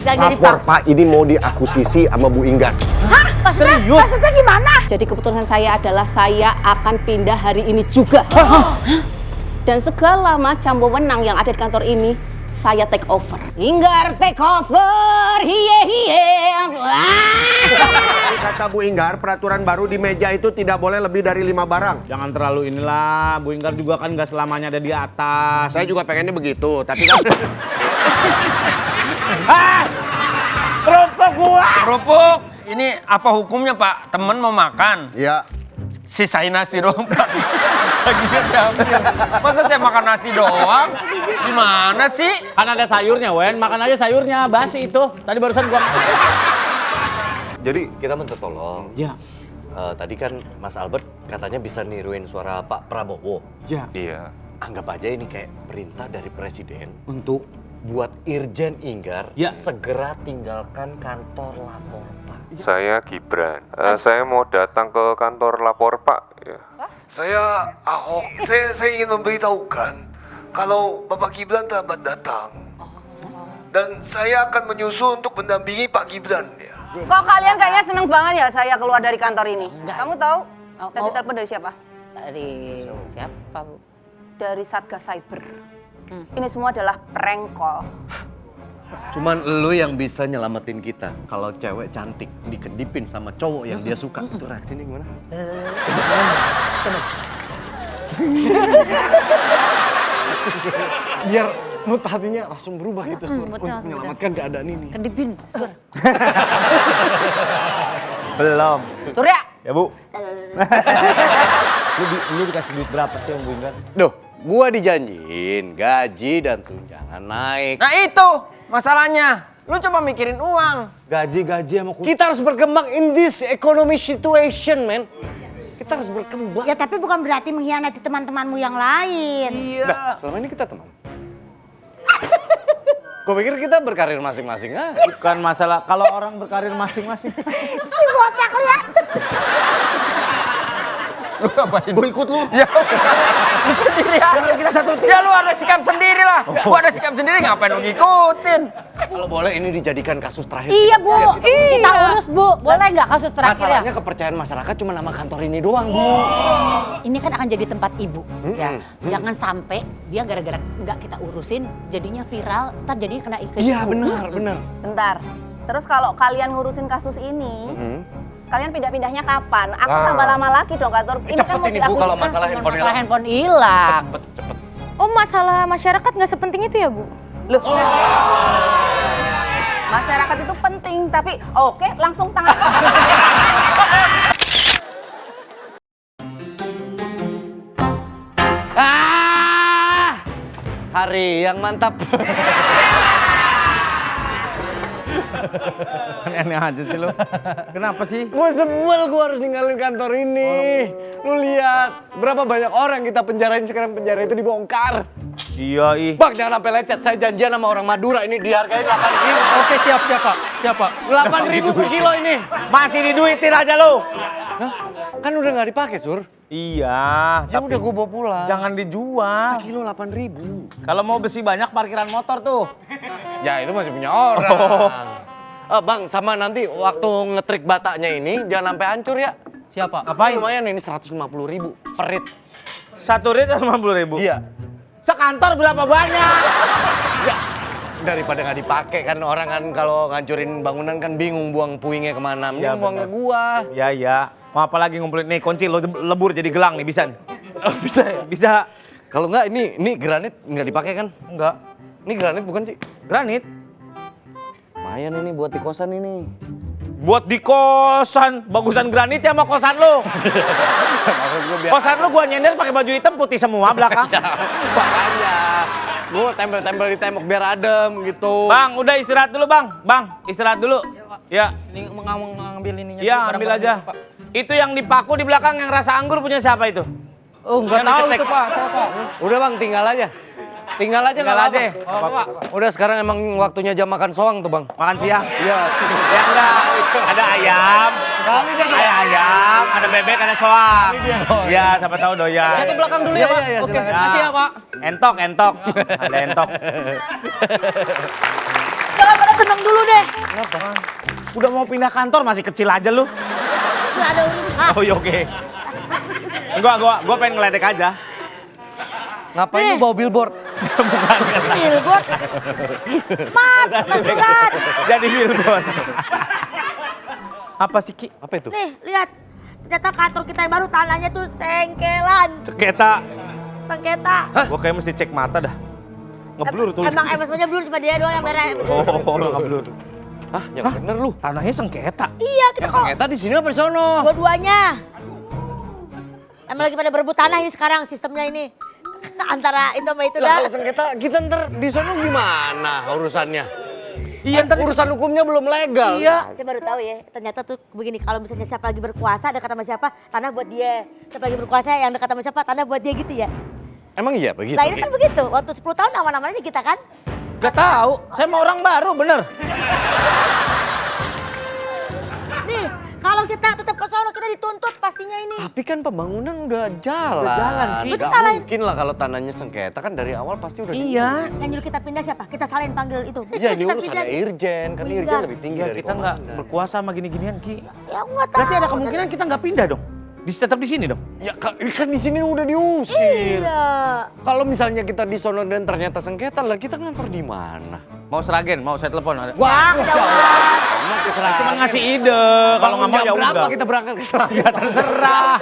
Kayaknya lapor dipaksa. Pak, ini mau diakuisisi sama Bu Inggar. Hah? Maksudnya gimana? Jadi keputusan saya adalah saya akan pindah hari ini juga. Dan segala macam wewenang yang ada di kantor ini, saya take over. Inggar take over, Kata Bu Inggar, peraturan baru di meja itu tidak boleh lebih dari 5 barang. Jangan terlalu inilah, Bu Inggar juga kan nggak selamanya ada di atas. Saya juga pengennya begitu, tapi kan... Kerupuk gua! Kerupuk, ini apa hukumnya Pak? Temen mau makan, Ya, sisain nasi doang Pak. Bagian diambil. Masa saya makan nasi doang? Gimana sih? Kan ada sayurnya, Wen. Makan aja sayurnya, basi itu. Tadi barusan gua... Jadi kita minta tolong. Ya. Tadi kan Mas Albert katanya bisa niruin suara Pak Prabowo. Ya. Iya. Anggap aja ini kayak perintah dari Presiden Untuk? buat Irjen Inggar Ya. segera tinggalkan kantor lapor Pak. Saya Gibran. Saya mau datang ke kantor lapor Pak. Ya. Saya Ahok. Saya ingin memberitahukan kalau Bapak Gibran terlambat datang. Dan saya akan menyusul untuk mendampingi Pak Gibran. Ya. Kok kalian kayaknya seneng banget ya saya keluar dari kantor ini? Kamu tahu? Tadi telepon dari siapa? Dari siapa, Bu? Dari Satgas Cyber. Ini semua adalah prank call. Cuman lu yang bisa nyelamatin kita. Kalau cewek cantik dikedipin sama cowok yang dia suka, itu reaksinya gimana? Biar mood hatinya langsung berubah gitu, Sur. betul, Untuk langsung menyelamatkan keadaan ini. Kedipin, Sur. Belum. Surya! Ya, Bu. Lu dikasih duit berapa sih, Om Bu Inggar? Duh, gua dijanjiin gaji dan tunjangan naik. Nah itu masalahnya. Lu coba mikirin uang. Gaji sama Kita harus berkembang in this economy situation, man. Kita harus berkembang. Ya tapi bukan berarti mengkhianati teman-temanmu yang lain. Nah, selama ini kita teman. Gue pikir kita berkarir masing-masing ah. Bukan masalah kalau orang berkarir masing-masing. Si botak lihat. Lu ngapain? Gue ikut lu. Ya, lu sendiri aja. Kita satu tim. Ya lu ada sikap sendiri lah. Gua ada sikap sendiri, ngapain lu ngikutin? Kalau boleh ini dijadikan kasus terakhir. Iya, Bu. Biar kita- Kita urus, Bu. Boleh nggak kasus terakhir ya? Masalahnya kepercayaan masyarakat cuma nama kantor ini doang, Bu. Ini kan akan jadi tempat ibu, ya. Jangan sampai dia gara-gara nggak kita urusin, jadinya viral, ntar jadinya kena ke Iya, ibu. benar. Bentar. Terus kalau kalian ngurusin kasus ini, kalian pindah-pindahnya kapan? Aku tambah lama lagi dong kantor. Cepet mau ini, Bu, kalau diakuisisi. masalah handphone Masalah hilang. handphone hilang. Cepet. Oh, masalah masyarakat nggak sepenting itu ya, Bu? Loh. Masyarakat itu penting, tapi oke langsung tangan. Hari yang mantap. Aneh aja sih lu. Kenapa sih? Gue sebel gue harus ninggalin kantor ini. Lu lihat berapa banyak orang kita penjarain, sekarang penjara itu dibongkar. Iya, ih. Bang, jangan sampai lecet. Saya janjian sama orang Madura ini dihargain 8 kilo. Oke, siap, Pak. Siapa? 8.000 per kilo ini. Masih diduitin aja lu. Hah? Kan udah nggak dipakai, Sur. Iya, Ya udah gue bawa pulang. jangan dijual. Sekilo 8.000. Kalau mau besi banyak parkiran motor tuh. Ya itu masih punya orang. Bang, sama nanti waktu ngetrik bataknya ini jangan sampai hancur ya. Siapa? Ini Ngapain? lumayan ini 150.000 per rit. Satu rit 150.000. Iya. Sekantor berapa banyak? Ya, daripada nggak dipakai kan orang kan kalau ngancurin bangunan kan bingung buang puingnya kemana. Mending Ya, buangnya bener. gua. Ya. Mau apa lagi ngumpulin? Nih, kunci lo lebur jadi gelang nih, bisa nih. Oh, bisa ya? Bisa. Kalau nggak ini granit nggak dipakai kan? Enggak. Ini granit bukan sih? Granit. Lumayan ini buat di kosan ini. Buat di kosan. Bagusan granit ya sama kosan lo. Maksud gua biar Kosan lo gua nyender pakai baju hitam putih semua belakang. makanya gua tempel-tempel di tembok biar adem gitu. Bang, udah istirahat dulu, Bang. Bang, istirahat dulu. Ya. Ini mengambil ininya. Iya, ambil aja. Itu yang dipaku di belakang yang rasa anggur punya siapa itu? Oh, enggak Yang tahu dicetek. itu, Pak. Saya, Pak. Udah Bang, tinggal aja. Tinggal aja Tinggal nggak aja. apa-apa. Pak. Udah sekarang emang waktunya jam makan soang tuh Bang. Makan siang. Iya. Ya enggak, ada ayam. Ada ayam, ada bebek, ada soang. Ya, siapa tahu doyan. Saya ke belakang dulu ya, Pak. Iya, Oke, silakan. makasih ya, Pak. Entok. Ada entok. Kalian pada seneng dulu deh. Udah mau pindah kantor masih kecil aja lu. Nggak ada urusan. Oh iya oke. Enggak, gua pengen ngeledek aja. Ngapain lu bawa billboard? Billboard. Mat, Mas Surat. Jadi billboard. Apa sih Ki? Apa itu? Nih, lihat. Ternyata kantor kita yang baru tanahnya tuh sengkelan. Sengketa. Sengketa. Gua kayak mesti cek mata dah. Ngeblur tulis. Emang semuanya blur, cuma dia doang yang merah. Oh, ngeblur. Hah, yang bener lu. Tanahnya sengketa. Iya, kita kok Ternyata di sini apa di sono? dua-duanya. Emang lagi pada berebut tanah ini sekarang sistemnya ini. Antara itu sama itu Lah dah. kalau sengketa kita ntar di sono gimana urusannya? Iya, ntar Urusan hukumnya belum legal. Iya. Saya baru tahu ya, ternyata tuh begini, kalau misalnya siapa lagi berkuasa dekat sama siapa, tanah buat dia. Siapa lagi berkuasa yang dekat sama siapa, tanah buat dia gitu ya. Emang iya begitu? Nah ini kan begitu, waktu 10 tahun aman-amannya kita kan. Gak tahu. Saya mau orang baru, bener. Nih, kalau kita tetap ke sono kita dituntut pastinya ini. Tapi kan pembangunan udah jalan. Udah jalan, Ki. Gak Betul, mungkin lah kalau tanahnya sengketa kan dari awal pasti udah Iya. Yang nyuruh kita pindah siapa? Kita salahin panggil itu. Iya ini Kita urusannya pindah. Irjen, kan Bu Irjen Inggar. lebih tinggi Iya, dari kita nggak komandan. berkuasa sama gini-ginian Ki. Ya aku nggak tahu. Berarti ada kemungkinan kita nggak pindah dong. Tetap di sini dong. Ya kan di sini udah diusir. Iya. Kalau misalnya kita di sono dan ternyata sengketa lah kita ngantor di mana? Mau Seragen, mau saya telepon. Wah, Cuma ngasih ide. Kalau nggak mau ya berapa udah. kita berangkat ke Seragen? Ya terserah.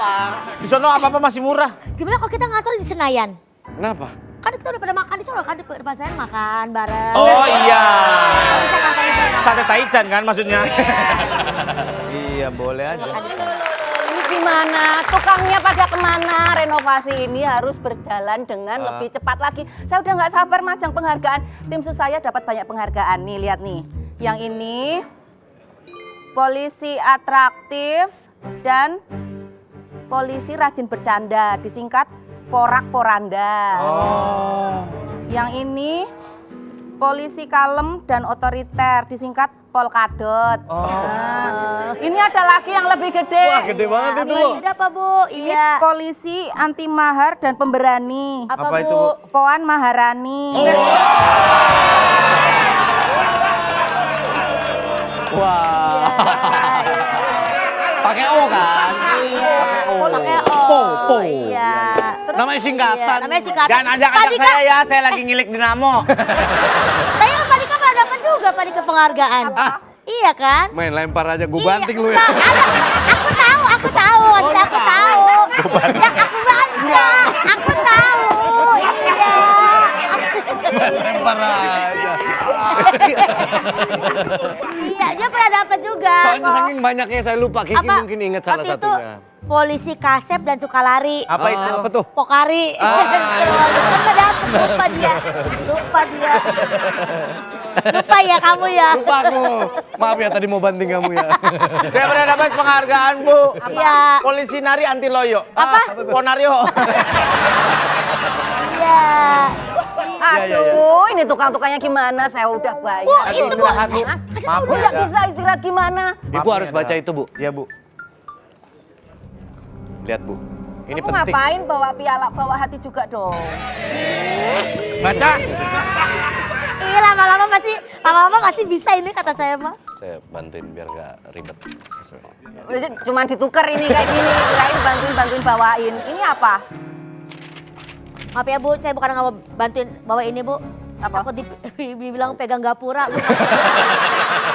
Di sono apa-apa masih murah. Gimana kalau kita ngatur di Senayan? Kenapa? Kan kita udah pada makan di sono kan, di depan Senayan makan bareng. Oh iya. Bisa makan di sono. Sate Taichan kan maksudnya. Iya boleh aja. Makan di sono. Ini gimana? Tukangnya pada kemana? Renovasi ini harus berjalan dengan lebih cepat lagi. Saya udah nggak sabar majang penghargaan. Tim sus saya dapat banyak penghargaan. Nih, lihat nih. Yang ini polisi atraktif dan polisi rajin bercanda. Disingkat Porak Poranda. Yang ini polisi kalem dan otoriter. Disingkat Polkadot. Nah, ini ada lagi yang lebih gede. Wah, gede banget itu, Bu. Ini apa, Bu? Ini Iya. polisi anti mahar dan pemberani. Apa, Apa Bu? itu, Bu? Poan Maharani. Wah, Iya. pakai O kan? Iya. Pakai O. Po. Iya. Terus- Namanya singkatan. Iya, namanya singkatan. Jangan ajak-ajak Pak Dika, saya ya, saya lagi ngilik dinamo. Tapi kan Pak Dika pernah dapat juga Pak Dika penghargaan. Iya kan? Main lempar aja, gue Iya. banting lu ya. Nah, aku tahu, maksudnya aku tahu. Ya aku bantah, aku tahu. Iya. Lempar aja. Iya, dia pernah dapat juga. Soalnya saking banyaknya saya lupa, Kiki Apa? mungkin inget salah Waktu itu satunya. polisi Kasep dan Sukalari. Apa itu? Apa tuh? Pokari. Kan nggak dapet, lupa dia. Lupa ya kamu ya. Lupa aku. Maaf ya tadi mau banting kamu ya. Saya pernah dapat penghargaan Bu. Iya. Polisi nari anti loyo. Apa? Ponario. Iya. Aduh, ini tukang-tukangnya gimana? Saya udah bayar. Bu, itu Bu. istirahat, Bu. Kasih Maaf tahu ya. dulu. Nggak bisa istirahat gimana? Ibu harus baca itu, Bu. Iya Bu. Lihat, Bu. Ini Kamu penting. ngapain bawa piala, bawa hati juga dong? Baca. Iya, lama-lama pasti bisa ini kata saya mah. Saya bantuin biar gak ribet. Cuman ditukar ini kayak gini, kirain bantuin bawain. Ini apa? Maaf ya Bu, saya bukan nggak mau bantuin bawa ini Bu. Apa? Takut dibilang pegang gapura.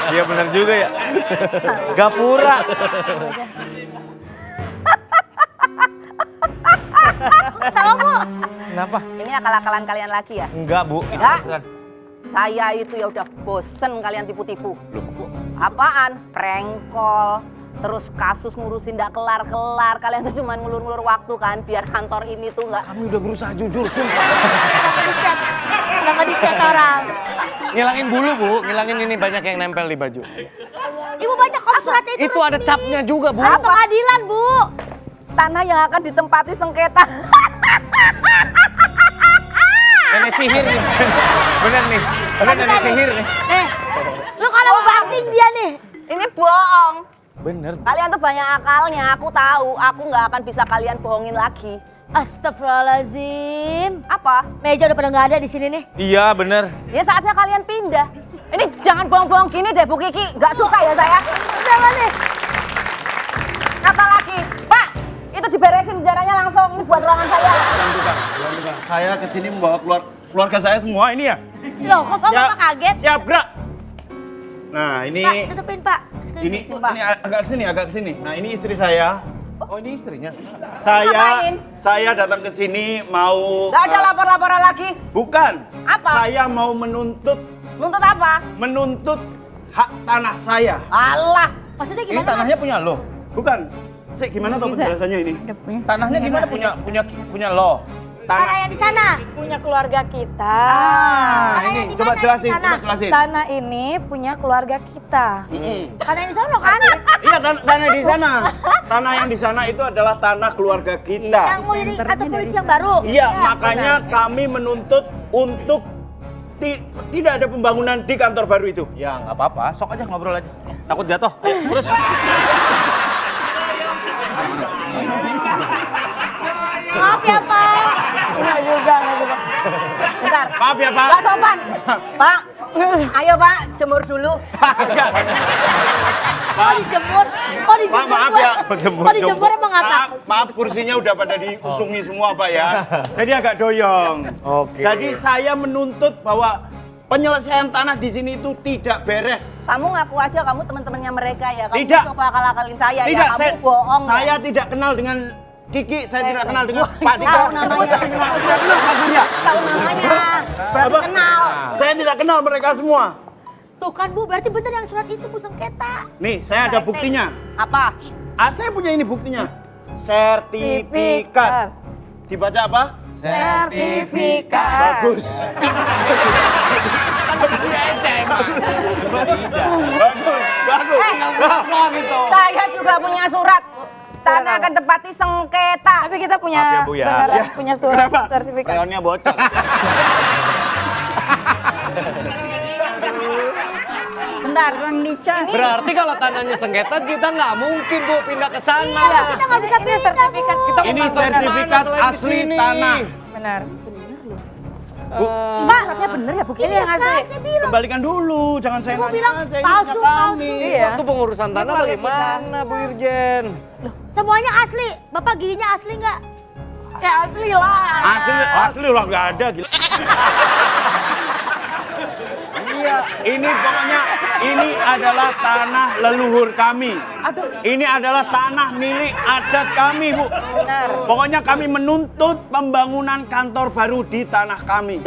Iya benar juga ya. Gapura. Tahu Bu? Kenapa? Ini akal-akalan kalian lagi ya? Enggak Bu. Enggak. Bukan. Saya itu ya udah bosen kalian tipu-tipu. Apaan? Prank call. Terus kasus ngurusin nggak kelar-kelar. Kalian tuh cuma ngulur-ngulur waktu kan biar kantor ini tuh nggak. Kami udah berusaha jujur, sumpah. Kenapa dicat orang? Ngilangin bulu, Bu. Ngilangin ini banyak yang nempel di baju. Ibu baca kok suratnya itu. Itu ada capnya juga, Bu. Apa pengadilan Bu? Tanah yang akan ditempati sengketa. Nenek sihir nih. Bener nih. Bener nenek sihir nih. Lu kalau mau banting dia nih. Ini bohong. Bener. Kalian tuh banyak akalnya, aku tahu. Aku nggak akan bisa kalian bohongin lagi. Astagfirullahaladzim. Apa? Meja udah pada nggak ada di sini nih. Iya bener. Ya saatnya kalian pindah. Ini jangan bohong-bohong gini deh Bu Kiki, nggak suka ya saya. Udah nih. Apa lagi? Pak, itu diberesin jaranya langsung, ini buat ruangan saya. Saya kesini membawa keluarga saya semua ini ya. Loh, kok Bapak kaget? Siap gerak. Nah ini Pak, tutupin Pak. ini Pak. agak kesini. Nah ini istri saya. Oh ini istrinya. Ngapain? Saya datang ke sini mau. Nggak ada lapor-laporan lagi. Bukan. Apa? Saya mau menuntut Nuntut apa? hak tanah saya. Allah. Maksudnya Ini gimana? tanahnya punya lo. Bukan. Gimana tuh penjelasannya ini? Tanahnya gimana punya lo? Tanah yang di sana. Punya keluarga kita. Tanah Ini yang di coba mana? jelasin, Di sana. coba jelasin. Tanah ini punya keluarga kita. Tanah yang di sana kan? Iya, tanah di sana. Tanah yang di sana itu adalah tanah keluarga kita. Yang mau jadi kantor polisi yang baru. Iya, makanya kami menuntut untuk tidak ada pembangunan di kantor baru itu. Ya nggak apa-apa, sok aja ngobrol aja. Takut jatuh. Ayo, terus. Maaf ya Pak. Enggak juga. Bentar. Maaf ya, Pak. Nggak sopan. Pak, ayo Pak, jemur dulu. Kok dijemur? Kok dijemur? Pak, maaf ya. Kok dijemur emang apa? Maaf, kursinya udah pada diusungi semua, Pak ya. Jadi agak doyong. Oke. Jadi saya menuntut bahwa penyelesaian tanah di sini itu tidak beres. Kamu ngaku aja kamu teman-temannya mereka ya. Kamu Tidak. coba akal-akalin saya Tidak, ya. Kamu bohong saya ya. tidak kenal dengan Kiki, saya tidak kenal dengan Pak Dika. Tahu namanya. Saya tidak kenal Pak Surya. Tahu namanya. Berarti Apa? kenal. Saya tidak kenal mereka semua. Tuh kan Bu, berarti bener yang surat itu Bu sengketa. Nih, saya ada buktinya. Apa? Saya punya ini buktinya. Sertifikat. Dibaca apa? Sertifikat. Bagus. Bagus. Saya juga punya surat. Tanah akan tempati sengketa. Tapi kita punya Maaf ya, Bu, ya. beneran Ya. punya surat Kenapa? sertifikat. Peonnya bocor. Bentar. Berarti kalau tanahnya sengketa kita nggak mungkin Bu pindah ke sana. Kita nggak bisa pindah Sertifikat Bu. kita Ini pembangunan sertifikat mana selain di asli sini? tanah. Benar. Mbak, suratnya bener ya Bu? Ini yang asli. Kan saya bilang. Kembalikan dulu, jangan saya Ibu nanya bilang aja. Ini palsu, punya kami. palsu. Iya. Waktu pengurusan tanah keluarga bagaimana Bu Irjen? Semuanya asli. Bapak giginya asli nggak? Ya asli lah. Asli lah nggak ada gila. Iya, ini pokoknya ini adalah tanah leluhur kami. Ini adalah tanah milik adat kami, Bu. Benar. Pokoknya kami menuntut pembangunan kantor baru di tanah kami.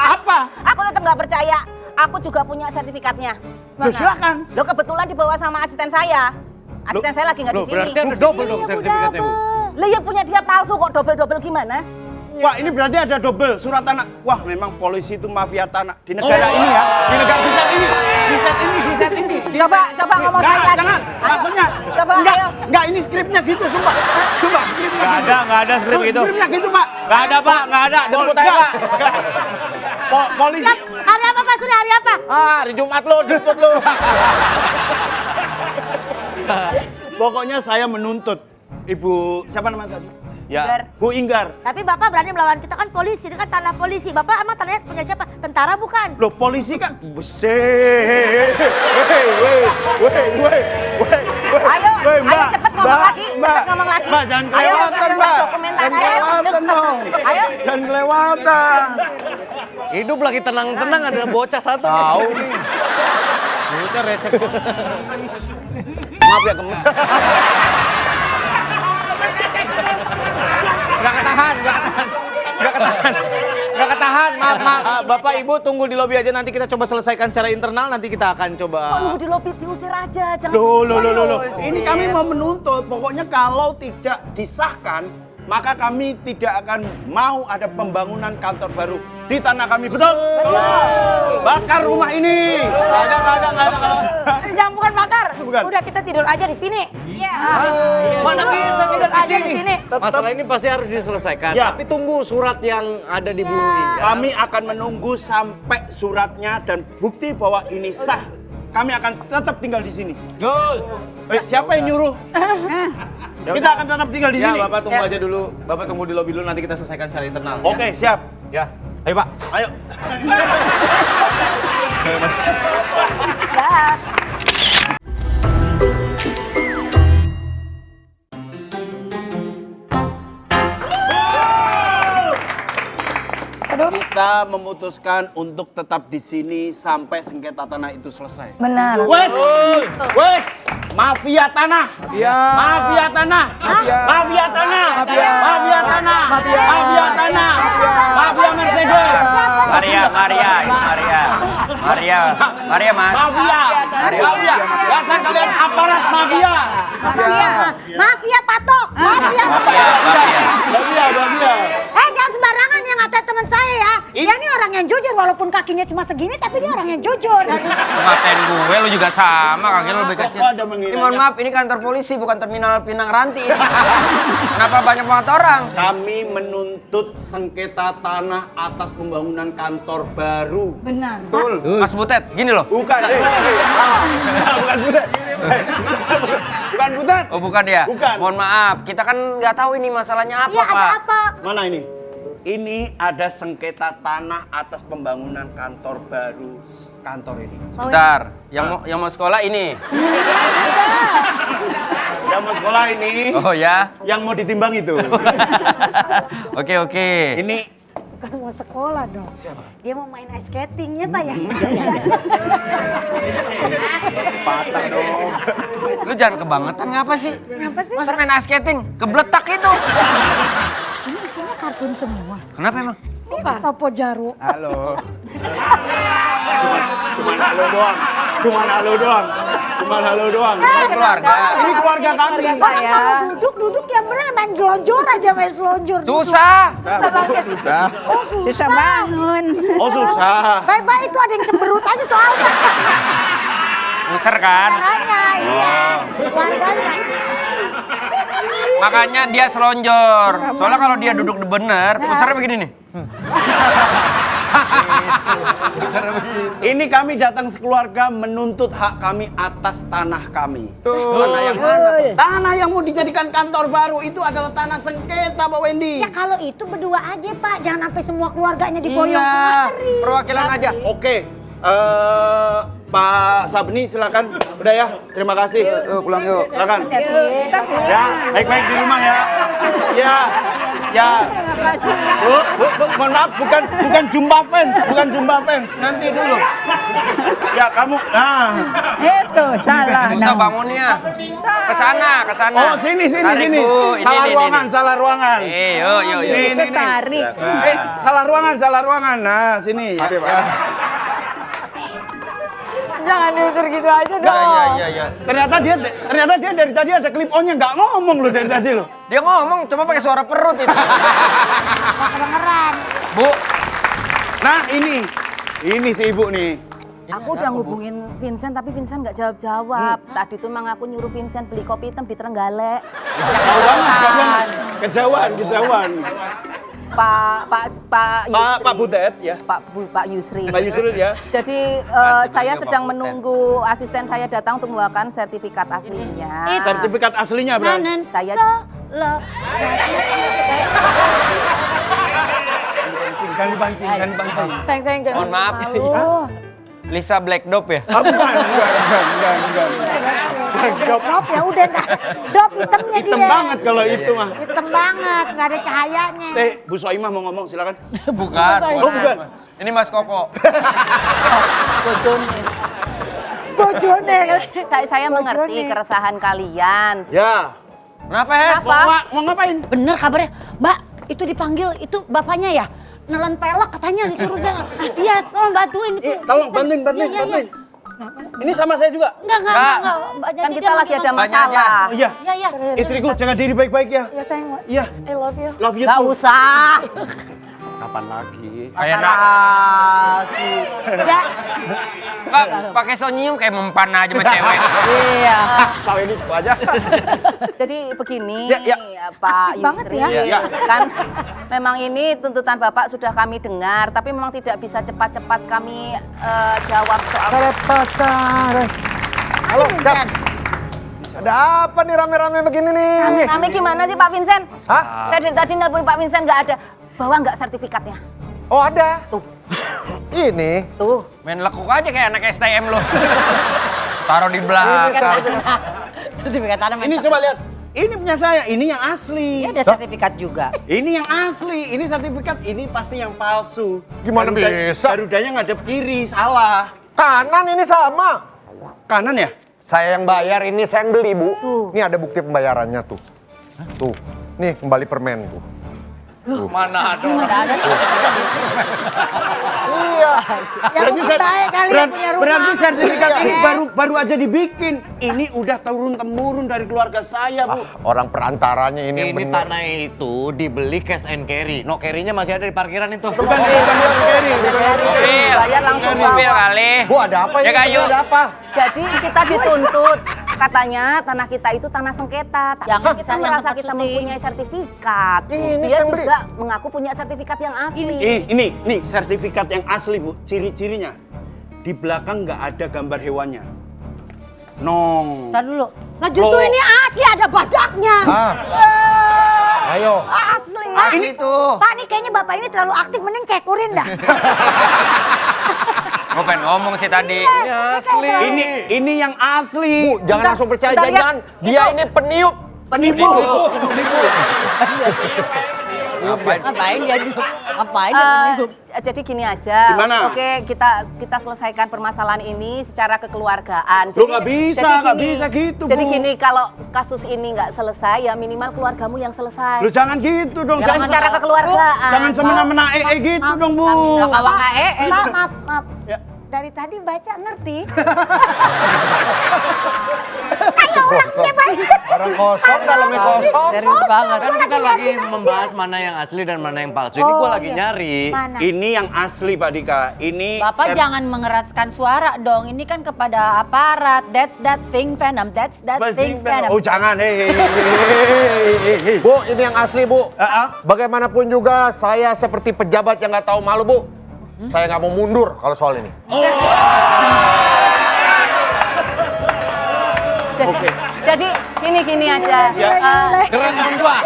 Apa? Aku tetap nggak percaya. Aku juga punya sertifikatnya. Loh, silakan. Lo kebetulan dibawa sama asisten saya. Asisten saya lagi nggak di sini. Berarti ada double dong Iya, Bu, sertifikatnya Bu. double. Lah yang punya dia palsu kok double-double gimana? Wah, ini berarti ada double surat tanah. Wah, memang polisi itu mafia tanah di negara ini ya. Di negara di set ini. Di set ini, di set ini. Coba ngomong Nggak, sekali lagi. jangan. Ayo. Maksudnya. Coba, enggak, ayo. enggak, ini skripnya gitu, sumpah. Sumpah, skripnya gitu. Nggak ada skrip gitu. Skripnya gitu, Pak. Nggak ada Pak, nggak ada. Jemput aja Pak. Polisi. Siap. Hari apa Pak Surya? Hari apa? Hari Jumat lo, jemput lo. Pokoknya saya menuntut Ibu, siapa namanya tadi? Ya. Bu Inggar. Tapi Bapak berani melawan kita kan polisi, ini kan tanah polisi. Bapak emang tanahnya punya siapa? Tentara bukan? Loh, polisi kan. Buset. Weh. Ayo, Weh, ayo cepet ngomong lagi, cepet ngomong lagi. Mbak, jangan Ayo, kelewatan, Mbak. dokumentasi. Jangan Ayo. kelewatan dong. Ayo. Jangan kelewatan. Hidup lagi tenang-tenang ada bocah satu. Tahu nih. Duitnya receh. Maaf ya gemes. Nggak ketahan. Maaf. Bapak Ibu tunggu di lobi aja, nanti kita coba selesaikan secara internal, nanti kita akan coba. Kok nunggu di lobi diusir aja, jangan. Loh. Ini kami mau menuntut, pokoknya kalau tidak disahkan, maka kami tidak akan mau ada pembangunan kantor baru di tanah kami. Betul? Bakar rumah ini. Nggak ada. Jangan bukan bakar. Bukan. Udah kita tidur aja di sini. Iya. Mana bisa Tidur aja di sini. Masalah ini pasti harus diselesaikan. Ya. Tapi tunggu surat yang ada di Bu Inggar. Kami akan menunggu sampai suratnya dan bukti bahwa ini sah. Kami akan tetap tinggal di sini. Siapa yang nyuruh? Kita akan tetap tinggal di Ya, sini. Bapak tunggu aja dulu. Bapak tunggu di lobi dulu, nanti kita selesaikan secara internal. Oke, siap. Ya. Ayo Pak. Ayo. Dah. Kita memutuskan untuk tetap di sini sampai sengketa tanah itu selesai. Benar. Wes, wes, mafia tanah, mafia tanah, mafia tanah, mafia tanah, mafia tanah, mafia Mercedes, Maria, Mas. mafia, mafia, dasar kalian aparat mafia, Mafia patok, mafia. mafia. Jangan sembarangan yang ngatain teman saya ya. Dia ini orang yang jujur walaupun kakinya cuma segini tapi dia orang yang jujur. Ngatain gue, lu juga sama, kaki lu lebih kecil. Kok ada menghina? Ini mohon maaf, ini kantor polisi, bukan terminal Pinang Ranti. Kenapa banyak banget orang? Kami menuntut sengketa tanah atas pembangunan kantor baru. Benar. Mas Butet, gini loh. Bukan, salah. Bukan Butet. Bukan Butet. Oh bukan ya? Bukan. Mohon maaf, kita kan nggak tahu ini masalahnya apa, Iya, Pak. ada apa? Mana ini? Ini ada sengketa tanah atas pembangunan kantor baru kantor ini. Bentar, yang mau sekolah ini. Yang mau sekolah ini, Oh ya? yang mau ditimbang itu. Oke. Ini Kan mau sekolah dong. Siapa? Dia mau main ice skating ya Pak ya? patah dong. Lu jangan kebangetan ngapa sih? Kenapa sih? Masa main ice skating? Kebletak itu. Ini isinya kartun semua. Kenapa emang? Ini Sopo Jaro. Halo. Cuman halo doang. Cuman halo doang. Cuman halo doang. Keluarga. Ini keluarga kami. Orang kalau duduk yang bener main selonjor aja main selonjor. Susah. Susah. Oh susah bangun. Oh susah. Baik-baik itu ada yang cemberut aja soalnya. User kan? Caranya iya. Keluarganya. Makanya dia selonjor. Soalnya kalau dia duduk bener, pusernya begini nih. Ini kami datang sekeluarga menuntut hak kami atas tanah kami. Tanah yang mana? Tanah yang mau dijadikan kantor baru itu adalah tanah sengketa, Pak Wendy. Ya kalau itu berdua aja Pak, jangan sampai semua keluarganya diboyong Iya, kemari. perwakilan aja. Oke, Pak Sabni silakan. Udah ya, terima kasih. Pulang yuk. Silakan. Ya, baik-baik di rumah ya. Ya, ya. Bu, mohon maaf, bukan jumpa fans, nanti dulu. Ya, kamu, nah. Itu salah. Susah bangunnya. Kesana. Oh, sini. Tarik, Bu. Ini. Salah ruangan. Yuk. Ini. Tarik. Salah ruangan. Nah, sini. Ya. Jangan diutur gitu aja dong. Iya. Ternyata dia dari tadi ada klip on-nya nggak ngomong loh dari tadi loh. Dia ngomong cuma pakai suara perut itu. Kedengeran. Bu, Nah, ini si ibu nih. Aku udah ngubungin Vincent tapi Vincent nggak jawab-jawab. Tadi tuh emang aku nyuruh Vincent beli kopi hitam di Trenggalek. Kejauhan. Pak Butet ya. Pak Yusri. Pak Yusril ya. Jadi saya sedang menunggu asisten saya datang untuk membawakan sertifikat aslinya. Sertifikat aslinya berarti. Saya Kan dipancing. Sayang jangan mohon maaf. malu. Lisa Black Dop ya? Bukan. Dop ya udah dah. Dop hitamnya dia. Hitam banget kalau itu mah. Hitam banget, nggak ada cahayanya. Bu Soimah mau ngomong silakan. Bukan. Bukan. Ini Mas Koko. Bojone. saya mengerti keresahan kalian. Ya. Kenapa, Hes? Mau ngapain? Bener kabarnya, Mbak, itu dipanggil, itu bapaknya ya? Nelan pelek katanya disuruh jangan. Iya, tolong bantuin itu. Tolong bantuin. Iya. Ini sama saya juga. Enggak. Mbak, Kan kita lagi ada Tanya aja. masalah. Oh iya. Iya. Istriku jaga diri baik-baik ya. Ya sayang, Iya. I love you. Love you Gak too. usah. Kapan lagi? Kayak nak. Ya. Pak, pakai sonyium kayak mempan aja sama cewek. Iya. Tahu ini itu aja. Jadi begini, Ya. Pak Aktif banget Yusri, ya. kan memang ini tuntutan Bapak sudah kami dengar, tapi memang tidak bisa cepat-cepat kami jawab soal Halo, Dap. Ada apa nih rame-rame begini nih? Kami gimana sih Pak Vincent? Hah? Saya dari tadi nelpon Pak Vincent nggak ada. Bawa nggak sertifikatnya? Oh ada. Tuh. Ini. Tuh. Main lekuk aja kayak anak STM lo. Taruh di belakang. Sertifikat tanah. Ini coba lihat. Ini punya saya, ini yang asli. Ini ada sertifikat juga. Ini yang asli, ini sertifikat, ini pasti yang palsu. Gimana bisa? Garudanya ngadep kiri, salah. Kanan ini sama. Kanan ya? Saya yang bayar, ini saya yang beli, Bu. Ini ada bukti pembayarannya tuh. Tuh. Nih kembali permen tuh. Mana ada? Ada Iya. Ya rumah baik kali yang punya rumah. Berarti sertifikat ini baru aja dibikin. Ini udah turun temurun dari keluarga saya, Bu. Orang perantaranya ini yang Ini bener. tanah itu dibeli cash and carry. No carry-nya masih ada di parkiran itu. Bukan Ferry. Mobil. Bayar langsung Mobil bawa. kali. Bu ada apa ini? Ya, Kak, yuk. Ada apa? Jadi kita dituntut. Katanya tanah kita itu tanah sengketa. Jangan Kita kita yang merasa tempat kita syuting. mempunyai sertifikat. Ini Dia yang beli. juga mengaku punya sertifikat yang asli. Ini sertifikat yang asli, Bu. Ciri-cirinya. Di belakang nggak ada gambar hewannya. Nong. Ntar dulu. Nah justru ini asli ada badaknya. Ayo. Asli. Ini Pak ini kayaknya bapak ini terlalu aktif, mending cek urin dah. Gue pengen ngomong sih tadi. Asli. ini yang asli. Bu, jangan langsung percaya bentar, jangan. Dia ini peniup. Penipu. Ngapain dia niup? Ngapain dia niup? Jadi gini aja. Gimana? Oke, kita selesaikan permasalahan ini secara kekeluargaan. Loh, nggak bisa gitu, Jadi Bu. gini, kalau kasus ini nggak selesai ya minimal keluargamu yang selesai. Lu jangan gitu dong. Jangan secara kekeluargaan. Jangan semena-mena gitu dong, Bu. Awak AE. Maaf. Ya. Dari tadi baca ngerti. Kayak orangnya baik. Orang kosong, dalamnya kosong. Serius banget. Kan kita lagi membahas mana yang asli dan mana yang palsu. Ini gua lagi nyari. Mana? Ini yang asli, Pak Dika. Ini Bapak jangan mengeraskan suara dong. Ini kan kepada aparat. That's that thing venom. That's that thing venom. Oh, jangan. Hei. Bu, ini yang asli, Bu. Ah. Bagaimanapun juga saya seperti pejabat yang nggak tahu malu, Bu. Saya nggak mau mundur kalau soal ini. Jadi gini aja. Keren temen gua.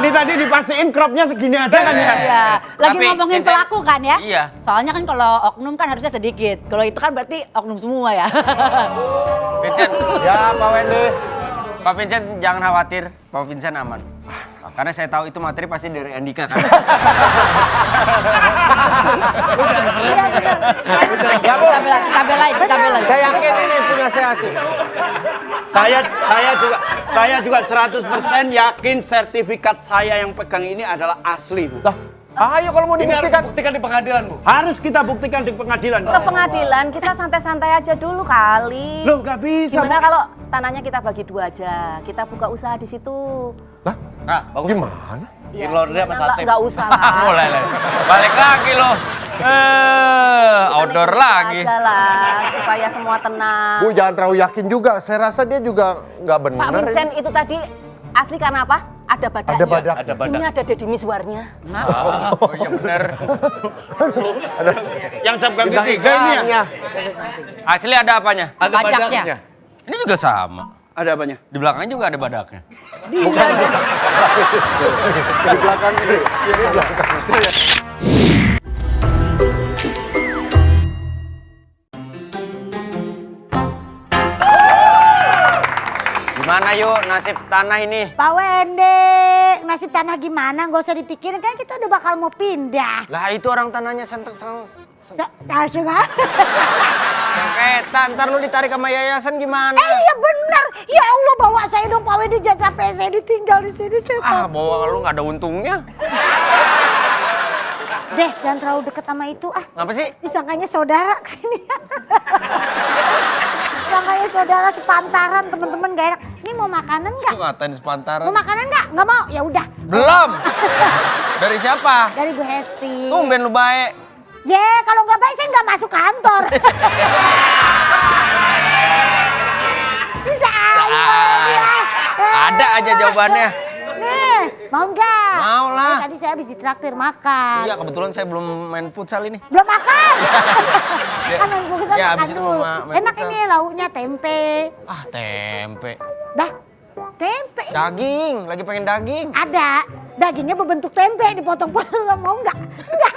Ini tadi dipastiin cropnya segini aja kan ya? Iya. Lagi Tapi, ngomongin Vincent, pelaku kan ya? iya. Soalnya kan kalau oknum kan harusnya sedikit. Kalau itu kan berarti oknum semua ya. Vincent, Ya, Pak Wendy. Pak Vincent jangan khawatir. Pak Vincent aman. Karena saya tahu itu materi pasti dari Andika kan. Iya benar. Ya, Bu. Kita belain. Saya yakin ini punya saya asli. Saya juga 100% yakin sertifikat saya yang pegang ini adalah asli, Bu. Lah, ayo kalau mau Ini harus dibuktikan. dibuktikan di pengadilan, Bu. Harus kita buktikan di pengadilan. Ke pengadilan kita santai-santai aja dulu kali. Loh, nggak bisa, Gimana Bu. kalau tanahnya kita bagi 2 aja? Kita buka usaha di situ. Nah, bagus. Gimana? Bikin laundry sama sate. Nggak usah lah. Mulai lah. Balik lagi loh. Outdoor lagi. Aja lah, supaya semua tenang. Bu, jangan terlalu yakin juga. Saya rasa dia juga nggak Pak benar. Vincent itu tadi asli karena apa? Ada badaknya. Ada badak. Ada badak. Ini ada Deddy Miswarnya. Oh iya bener. Yang cap kaki 3 ini ya? Asli ada apanya? Ada Bajaknya. badaknya. Ini juga sama. Ada apanya? Di belakangnya juga ada badaknya. Di belakang ini. Di belakang saya. Gimana yuk nasib tanah ini? Pak Wende, nasib tanah gimana? Gak usah dipikirin, kan kita udah bakal mau pindah. Lah itu orang tanahnya sengketa. Ntar lu ditarik sama yayasan gimana? Iya bener. Ya Allah, bawa saya dong Pak Wende, jangan sampai saya ditinggal di sini. Ah, bawa lu nggak ada untungnya. Deh, jangan terlalu deket sama itu ah. Ngapa sih? Disangkanya saudara kesini. Disangkanya saudara sepantaran, teman-teman gak enak. Ini mau makanan nggak? Lu ngatain sepantaran. Mau makanan nggak? Nggak mau? Ya udah. Belum. Dari siapa? Dari Bu Hesti. Tumben lu baik. Kalau nggak baik saya nggak masuk kantor. Bisa aja. Ada aja jawabannya. Nih, mau nggak? Mau lah. Tadi saya habis ditraktir makan. Iya kebetulan saya belum main futsal ini. Belum makan. Kan main futsal Ya, makan abis itu dulu. mau main Enak futsal. ini lauknya tempe. Ah tempe. Dah, Tempe. Daging, lagi pengen daging. Ada. Dagingnya berbentuk tempe dipotong-potong. Mau nggak? Nggak.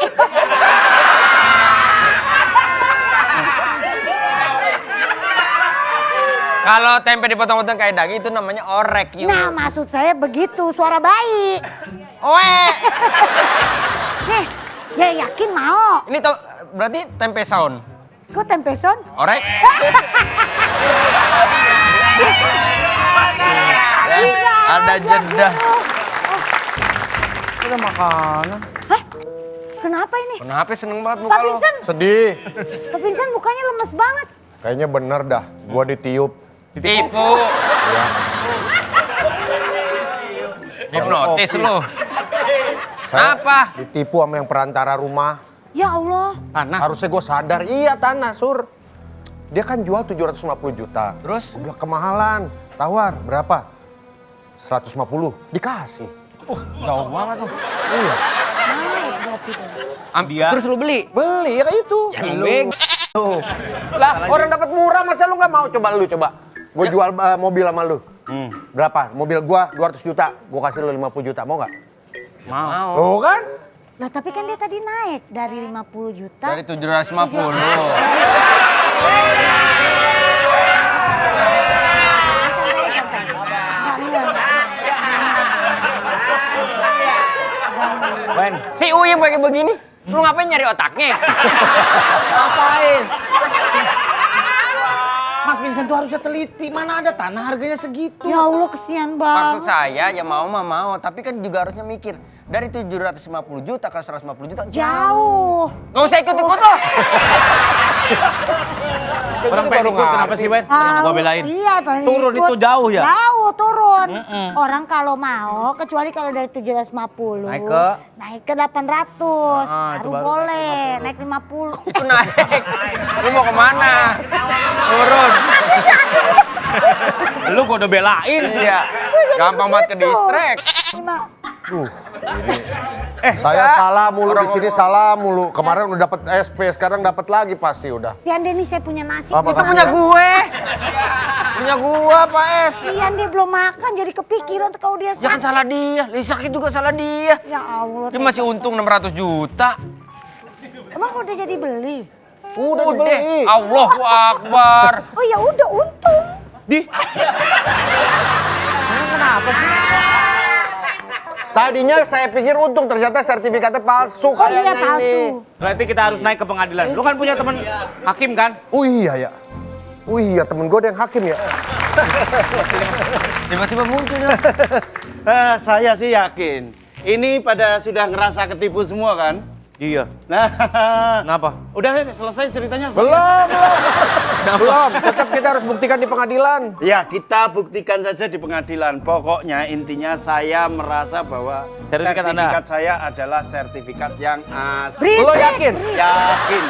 Kalau tempe dipotong-potong kayak daging itu namanya orek, Yu. Nah, maksud saya begitu, suara bayi. Oe. Nih, ya yakin mau. Ini berarti tempe sound. Kok tempe son? Orek. Ada jeda. Udah makanan. Hah? Kenapa ini? Kenapa seneng banget Pak muka lo? Vincent, Sedih. Pak Vincent mukanya lemes banget. Kayaknya bener dah, gua ditiup. Tipu. Ya. Hipnotis lo. Saya Apa? ditipu sama yang perantara rumah. Ya Allah. Tanah. Harusnya gue sadar, iya tanah, Sur. Dia kan jual 750 juta. Terus? Gua bilang kemahalan. Tawar, berapa? 150. Dikasih. Jauh banget tuh. Iya. Terus lu beli? Beli, ya kayak itu. Ya lu. Lah, orang dapat murah, masa lu nggak mau? Coba lu, coba. Gue jual mobil sama lu. Berapa? Mobil gua 200 juta. Gua kasih lu 50 juta, mau nggak? Mau. Tuh kan? Nah, tapi kan dia tadi naik dari 50 juta. Dari 750. Wen, Si Uyung pakai begini, lu ngapain nyari otaknya? Ngapain? Mas Vincent tuh harusnya teliti. Mana ada tanah harganya segitu? Ya Allah, kesian Maksud banget. saya ya mau mah mau, tapi kan juga harusnya mikir. Dari 750 juta ke 150 juta Jauh. Nggak usah ikut-ikut loh. Orang pengen ikut kenapa sih, Wen? Ah, Gua belain. Iya, pengen Turun ikut. itu jauh ya? Jauh turun. Orang kalau mau, kecuali kalau dari 750 Naik ke? 800. Ah, itu baru baru boleh naik 50. Itu naik. Lu mau kemana? Turun. Lu gua udah belain. Iya. Gampang banget ke distract. Saya salah mulu di sini, salah mulu. Kemarin udah dapat SP, sekarang dapat lagi pasti udah. Sian deh nih, saya punya nasi. Apa Dia kasih Punya ya? gue. Punya gua, Pak Es. Sian dia belum makan, jadi kepikiran kalau dia Jangan sakit. salah dia. Sakit juga salah dia. Ya Allah. Dia masih untung 600 juta. Emang udah jadi beli? Udah dibeli. Allahu Akbar. Oh ya udah untung. Kenapa sih? Tadinya saya pikir untung, ternyata sertifikatnya palsu Oh iya kayaknya ini. palsu. Berarti kita harus naik ke pengadilan. Lu kan punya teman hakim kan? Oh iya ya. Oh iya, temen gue ada yang hakim ya. Tiba-tiba muncul ya. Saya sih yakin. Ini pada sudah ngerasa ketipu semua kan? Iya. Nah, Kenapa? udah selesai ceritanya. Belum. Tetap kita harus buktikan di pengadilan. Ya, kita buktikan saja di pengadilan. Pokoknya intinya saya merasa bahwa Sertifikat Anda. saya adalah sertifikat yang asli. Lo yakin? Yakin.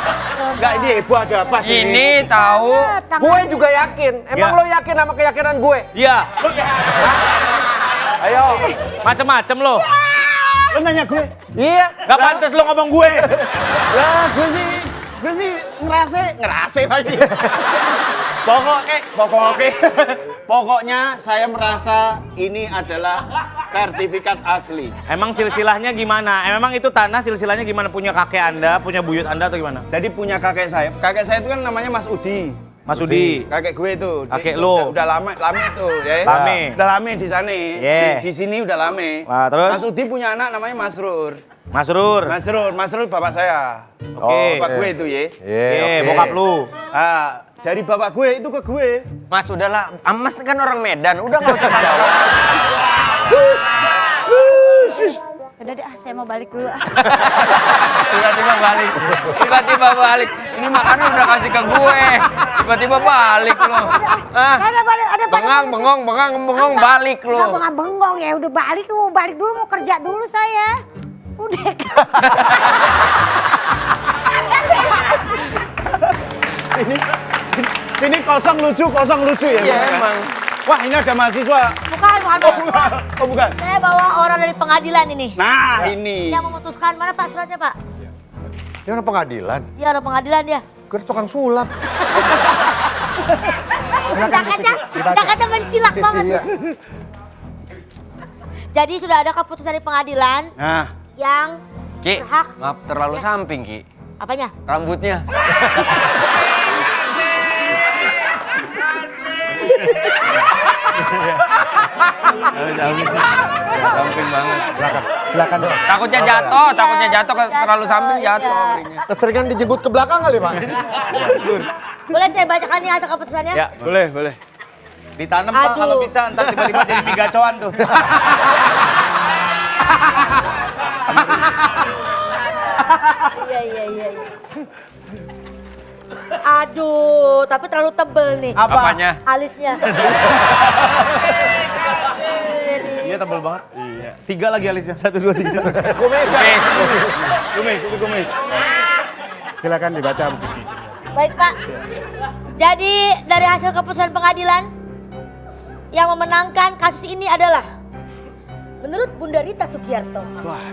Enggak, ini heboh ada apa sih? Ini tahu. Gue juga yakin. Emang Ya. lo yakin sama keyakinan gue? Iya. Ayo. Macem-macem lo. Lo nanya gue? Iya. Gak pantas lo ngomong gue. Lah, gue sih ngerasa lagi. Pokoknya saya merasa ini adalah sertifikat asli. Emang silsilahnya gimana? Emang itu tanah silsilahnya gimana? Punya kakek Anda, punya buyut Anda atau gimana? Jadi punya kakek saya. Kakek saya itu kan namanya Mas Udi. Mas Udi. Kakek gue itu. Kakek lo. Udah lama itu, ya. Lame. Udah lame di sana. Yeah. Di sini udah lame. Wah, terus? Mas Udi punya anak namanya Mas Rur. Mas Rur. Mas Rur bapak saya. Oke. Bapak gue itu, ya. Oke, bokap lu. Ah, dari bapak gue itu ke gue. Mas udahlah, Mas kan orang Medan, udah nggak usah jawab. Udah deh, saya mau balik dulu. Tiba-tiba balik. Ini makanan udah kasih ke gue. Tiba-tiba balik lo. Ah, bengong balik lo. Enggak bengong ya, udah balik dulu mau kerja dulu saya. Udah. Sini kosong lucu ya. Iya emang. Wah, ini ada mahasiswa. Bukan. Oh, bukan. Saya bawa orang dari pengadilan ini. Nah, ini. Yang memutuskan mana Pak suratnya, Pak? Ini orang pengadilan. Iya, orang pengadilan dia. Gue tukang sulap. Udah kaca mencilak banget. Iya. Jadi sudah ada keputusan dari pengadilan Nah, yang Ki, berhak. maaf terlalu samping Ki. Apanya? Rambutnya. Samping banget. Belakang dong. Takutnya jatuh, terlalu samping jatuh. berinya. Keseringan dijemput ke belakang kali, Pak. Boleh saya bacakan nih hasil keputusannya? ya boleh, boleh. Ditanam Pak kalau Aduh. bisa, ntar tiba-tiba jadi mie gacoan tuh. Iya. Aduh, tapi terlalu tebel nih. Apanya? Alisnya. Iya tebel banget. Iya. 3 lagi alisnya. 1, 2, 3. Kumis. Kumis, itu kumis. Silakan dibaca. Baik Pak. Jadi dari hasil keputusan pengadilan yang memenangkan kasus ini adalah menurut Bunda Rita Sugiarto.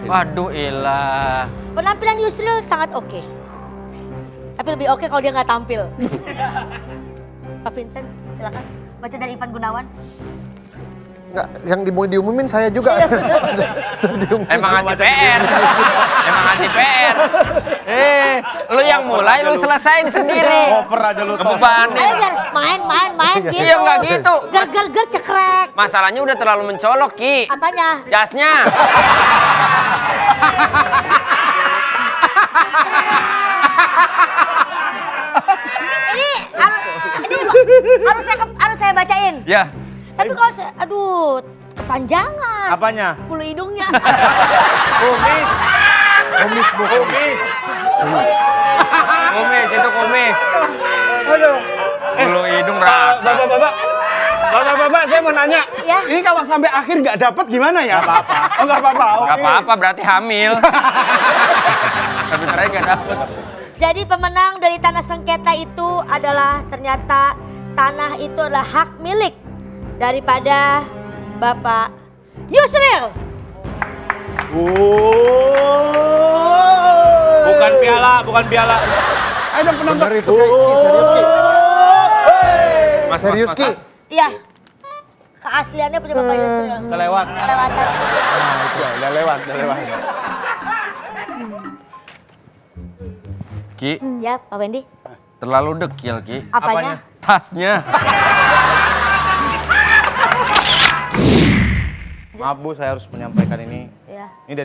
Waduh, ilah. Penampilan Yusril sangat oke. Tapi lebih oke kalau dia nggak tampil. Pak Vincent, silakan baca dari Ivan Gunawan. Nggak, yang diumumin saya juga. Saya diumumin. Emang ngasih PR. Lu yang mulai, lu selesain sendiri. Oper aja lu tos. Ngebebanin. Ayo biar main gitu. Iya, nggak gitu. Ger cekrek. Masalahnya udah terlalu mencolok, Ki. Apanya? Jasnya. Ini harus saya bacain. Ya. Tapi kalau aduh, kepanjangan. Apanya? Bulu hidungnya. Kumis. Kumis, itu kumis. Aduh. Bulu hidung rata. Bapak, saya mau nanya. Ya. Ini kalau sampai akhir nggak dapat gimana ya? Nggak apa-apa. Oh, nggak apa-apa. Gak Oke. apa-apa, berarti hamil. Tapi terakhir gak dapet. Jadi pemenang dari tanah sengketa itu adalah ternyata tanah itu adalah hak milik daripada Bapak Yusril. Bukan piala. Ayo dong penonton. Bener itu, Ki. Serius, Ki. Serius, Ki. Iya. Keasliannya punya Bapak Yusril. Kelewat. Kelewatan. Udah lewat. Ki, Ya, Pak Wendy. terlalu dekil, Ki. Apanya? Tasnya. Maaf Bu, saya harus menyampaikan ini. Ya. Ini dari